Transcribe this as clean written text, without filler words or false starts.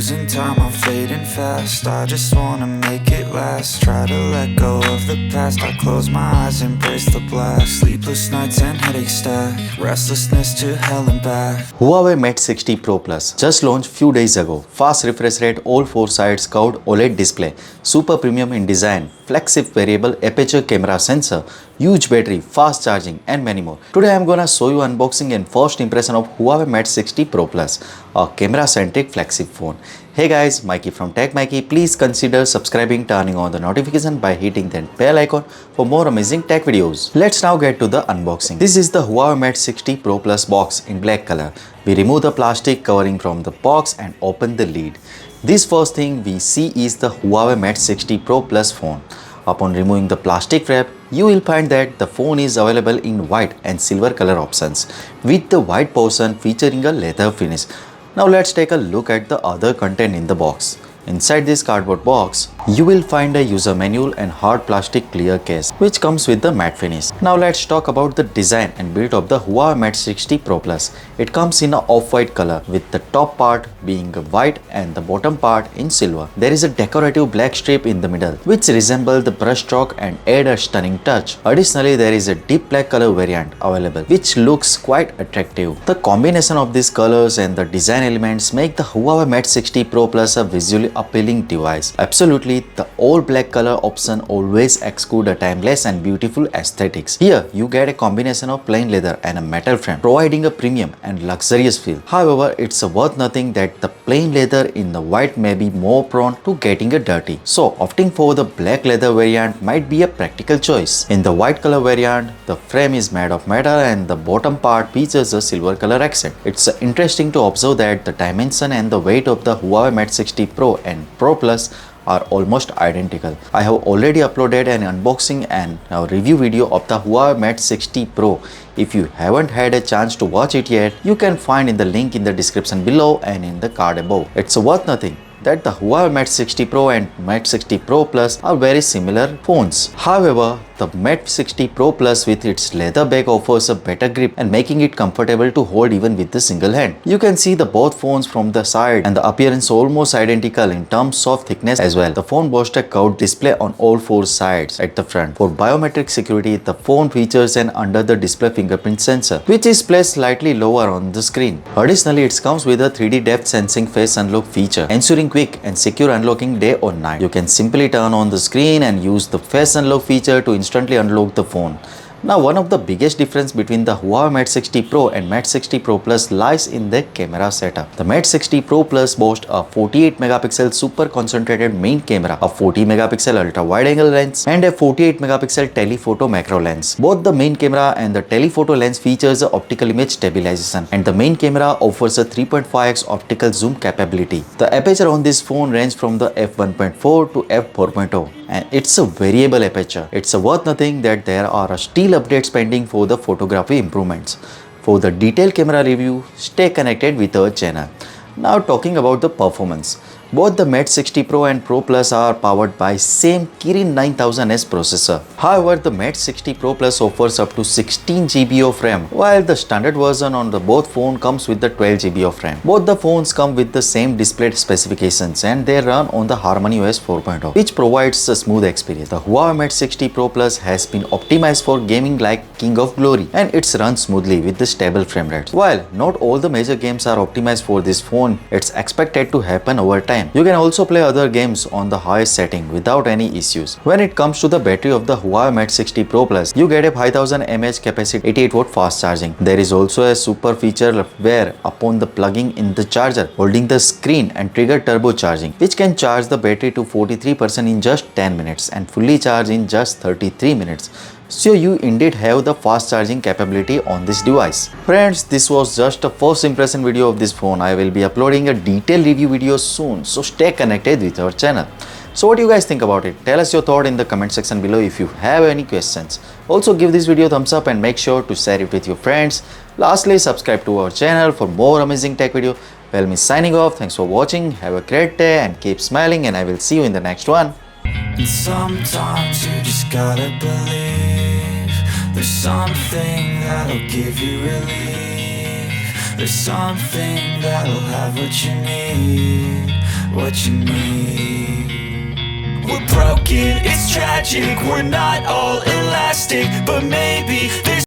losing time, I'm fading fast. I just wanna make it last. Try to let go of the past. I close my eyes, embrace the blast. Sleepless nights and headaches stack. Restlessness to hell and back. Huawei Mate 60 Pro Plus just launched few days ago. Fast refresh rate, all 4 sides, curved OLED display, super premium in design, flagship variable aperture camera sensor, huge battery, fast charging and many more. Today I am gonna show you unboxing and first impression of Huawei Mate 60 Pro Plus, a camera-centric flagship phone. Hey guys, Maiky from Tech Maiky. Please consider subscribing, turning on the notification by hitting that bell icon for more amazing tech videos. Let's now get to the unboxing. This is the Huawei Mate 60 Pro Plus box in black color. We remove the plastic covering from the box and open the lid. This first thing we see is the Huawei Mate 60 Pro Plus phone. Upon removing the plastic wrap, you will find that the phone is available in white and silver color options, with the white portion featuring a leather finish. Now let's take a look at the other content in the box. Inside this cardboard box, you will find a user manual and hard plastic clear case, which comes with the matte finish. Now let's talk about the design and build of the Huawei Mate 60 Pro Plus. It comes in a off-white color, with the top part being white and the bottom part in silver. There is a decorative black strip in the middle, which resembles the brush stroke and add a stunning touch. Additionally, there is a deep black color variant available, which looks quite attractive. The combination of these colors and the design elements make the Huawei Mate 60 Pro Plus a visually appealing device. Absolutely, the all black color option always exudes a timeless and beautiful aesthetics. Here, you get a combination of plain leather and a metal frame, providing a premium and luxurious feel. However, it's worth noting that the plain leather in the white may be more prone to getting dirty. So, opting for the black leather variant might be a practical choice. In the white color variant, the frame is made of metal and the bottom part features a silver color accent. It's interesting to observe that the dimension and the weight of the Huawei Mate 60 Pro and Pro Plus are almost identical. I have already uploaded an unboxing and a review video of the Huawei Mate 60 Pro. If you haven't had a chance to watch it yet, you can find in the link in the description below and in the card above. It's worth noting that the Huawei Mate 60 Pro and Mate 60 Pro Plus are very similar phones. However, the Mate 60 Pro Plus with its leather bag offers a better grip and making it comfortable to hold even with the single hand. You can see the both phones from the side and the appearance almost identical in terms of thickness as well. The phone boasts a curved display on all 4 sides at the front. For biometric security, the phone features an under the display fingerprint sensor, which is placed slightly lower on the screen. Additionally, it comes with a 3D depth sensing face unlock feature, ensuring quick and secure unlocking day or night. You can simply turn on the screen and use the face unlock feature to instantly unlock the phone. Now, one of the biggest difference between the Huawei Mate 60 Pro and Mate 60 Pro Plus lies in the camera setup. The Mate 60 Pro Plus boasts a 48 megapixel super concentrated main camera, a 40 megapixel ultra wide angle lens, and a 48 megapixel telephoto macro lens. Both the main camera and the telephoto lens features optical image stabilization, and the main camera offers a 3.5x optical zoom capability. The aperture on this phone ranges from the f1.4 to f4.0. and it's a variable aperture. It's worth noting that there are still updates pending for the photography improvements. For the detailed camera review, stay connected with our channel. Now talking about the performance. Both the Mate 60 Pro and Pro Plus are powered by same Kirin 9000S processor. However, the Mate 60 Pro Plus offers up to 16 GB of RAM, while the standard version on the both phone comes with the 12 GB of RAM. Both the phones come with the same display specifications and they run on the Harmony OS 4.0, which provides a smooth experience. The Huawei Mate 60 Pro Plus has been optimized for gaming like King of Glory, and it runs smoothly with the stable frame rates. While not all the major games are optimized for this phone, it's expected to happen over time. You can also play other games on the highest setting without any issues. When it comes to the battery of the Huawei Mate 60 Pro Plus, you get a 5000 mAh capacity 88 watt fast charging. There is also a super feature where upon the plugging in the charger, holding the screen and trigger turbo charging, which can charge the battery to 43% in just 10 minutes and fully charge in just 33 minutes. So you indeed have the fast charging capability on this device. Friends, this was just a first impression video of this phone. I will be uploading a detailed review video soon, so stay connected with our channel. So what do you guys think about it? Tell us your thought in the comment section below if you have any questions. Also give this video a thumbs up and make sure to share it with your friends. Lastly, subscribe to our channel for more amazing tech video. Well, me signing off. Thanks for watching. Have a great day and keep smiling, and I will see you in the next one. And sometimes you just gotta believe there's something that'll give you relief. There's something that'll have what you need. what you need. We're broken, it's tragic, we're not all elastic, but maybe there's